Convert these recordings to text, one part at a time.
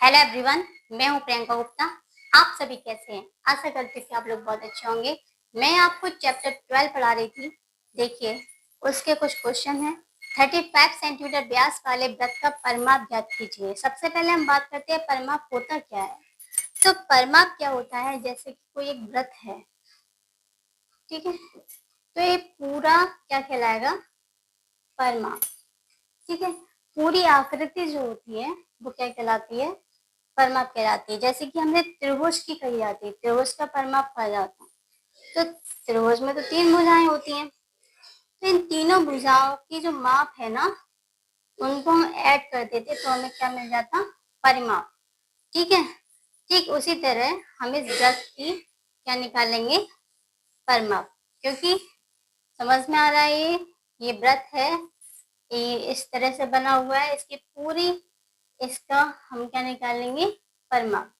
Hello everyone, मैं हूं प्रियंका गुप्ता। आप सभी कैसे हैं? आशा करती हूँ कि आप लोग बहुत अच्छे होंगे। मैं आपको चैप्टर 12 पढ़ा रही थी। देखिए, उसके कुछ क्वेश्चन हैं। 35 सेंटीमीटर व्यास वाले वृत्त का परिमाप ज्ञात कीजिए। सबसे पहले हम बात करते हैं परिमाप होता क्या है। तो परिमाप क्या होता है, जैसे कि कोई एक वृत्त है, ठीक है, तो ये पूरा क्या कहलाएगा? परिमाप। ठीक है, पूरी आकृति जो होती है वो क्या कहलाती है? परिमाप कहलाती है। जैसे कि हमने त्रिभुज की कही जाती है, त्रिभुज का परिमाप कहा जाता है। तो त्रिभुज में तो 3 भुजाएं होती हैं, तो इन तीनों भुजाओं की जो माप है ना, उनको हम ऐड कर देते तो हमें क्या मिल जाता? परिमाप। ठीक है, ठीक उसी तरह हम इस वृत्त की क्या निकालेंगे? परिमाप। क्योंकि समझ में आ रहा है, ये वृत्त है, ये इस तरह से बना हुआ है, इसकी पूरी इसका हम क्या निकालेंगे? परिमाप।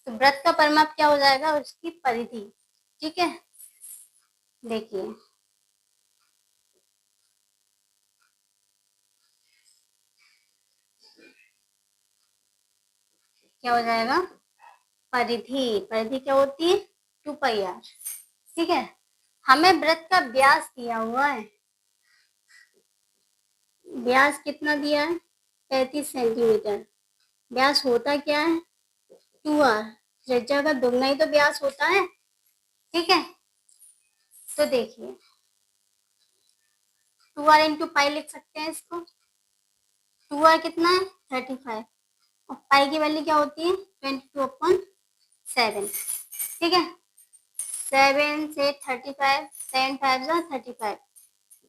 तो वृत्त का परिमाप क्या हो जाएगा? उसकी परिधि। ठीक है, देखिए क्या हो जाएगा? परिधि। परिधि क्या होती है? 2πr। ठीक है, हमें वृत्त का व्यास दिया हुआ है। व्यास कितना दिया है? 35 सेंटीमीटर। व्यास होता क्या है? 2r। त्रिज्या का दुगना ही तो व्यास होता है। ठीक है, तो देखिए 2r इंटू पाई लिख सकते हैं इसको। 2r कितना है? 35। और पाई की वैल्यू क्या होती है? 22/7। ठीक है, 7 से 35, 7 5 जा 35,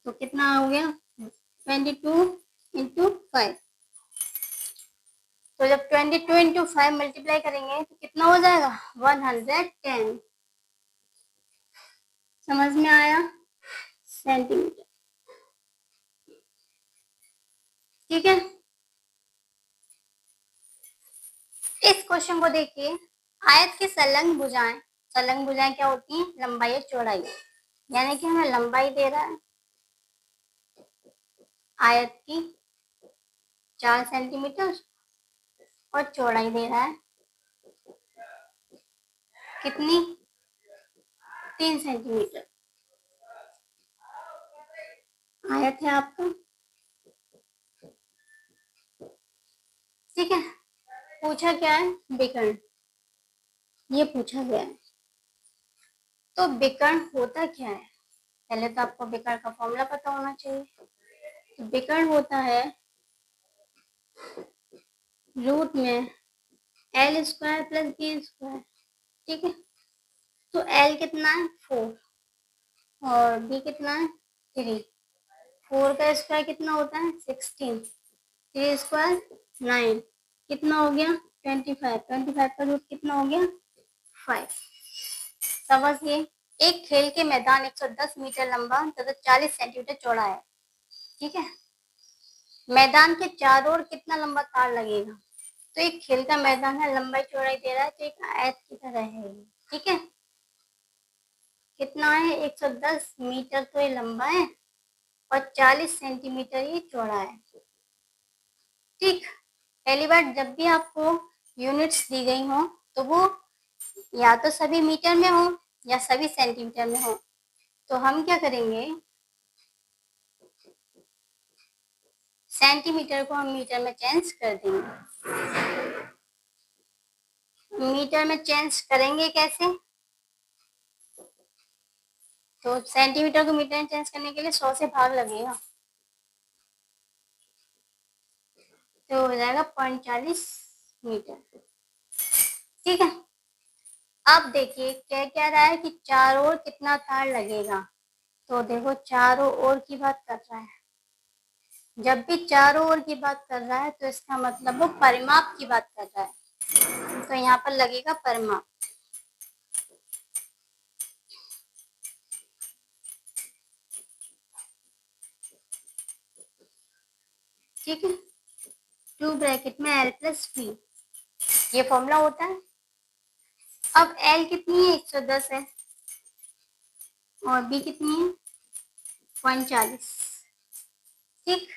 तो कितना हो गया? 22 × 5। तो जब 22 × 5 मल्टीप्लाई करेंगे तो कितना हो जाएगा? 110। समझ में आया? सेंटीमीटर। ठीक है, इस क्वेश्चन को देखिए। आयत की संलग्न भुजाएं, संलग्न भुजाएं क्या होती हैं? लंबाई और चौड़ाई। यानी कि हमें लंबाई दे रहा है आयत की 4 सेंटीमीटर और चौड़ाई दे रहा है कितनी? 3 सेंटीमीटर। आयत है आपका। ठीक है, पूछा क्या है? विकर्ण। ये पूछा गया है। तो विकर्ण होता क्या है? पहले तो आपको विकर्ण का फॉर्मूला पता होना चाहिए। तो विकर्ण होता है रूट में l² + b²। ठीक है, तो l कितना है? 4 और b कितना है? 3। 4 का स्क्वायर कितना होता है? 16। 3 स्क्वायर 9। कितना हो गया? 25। 25 का रूट कितना हो गया? 5। समझिए, एक खेल के मैदान 110 मीटर लंबा तथा 40 सेंटीमीटर चौड़ा है। ठीक है, मैदान के चारों ओर कितना लंबा तार लगेगा? तो एक खेल का मैदान है, लंबाई चौड़ाई दे रहा है, तो एक आयत की तरह है। ठीक है, कितना है? 110 मीटर तो ये लंबा है और 40 सेंटीमीटर ये चौड़ा है। ठीक, पहली बार जब भी आपको यूनिट्स दी गई हो तो वो या तो सभी मीटर में हो या सभी सेंटीमीटर में हो। तो हम क्या करेंगे? सेंटीमीटर को हम मीटर में चेंज कर देंगे। मीटर में चेंज करेंगे कैसे? तो सेंटीमीटर को मीटर में चेंज करने के लिए 100 से भाग लगेगा, तो हो जाएगा 0.40 मीटर। ठीक है, अब देखिए क्या कह रहा है कि चारों ओर कितना तार लगेगा। तो देखो चारों ओर की बात कर रहा है। जब भी चारों ओर की बात कर रहा है तो इसका मतलब वो परिमाप की बात कर रहा है। तो यहाँ पर लगेगा परिमाप। ठीक है, 2 ब्रैकेट में l + b, ये फॉर्मूला होता है। अब l कितनी है? 110 है और b कितनी है? 0.40। ठीक,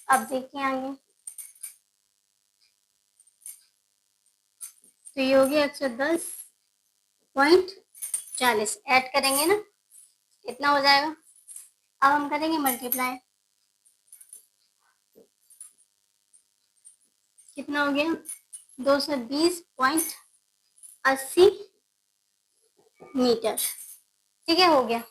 अब देखिए आगे। तो ये हो गया 110.40, ऐड करेंगे ना, कितना हो जाएगा। अब हम करेंगे मल्टीप्लाई, कितना हो गया 220.80 मीटर। ठीक है, हो गया।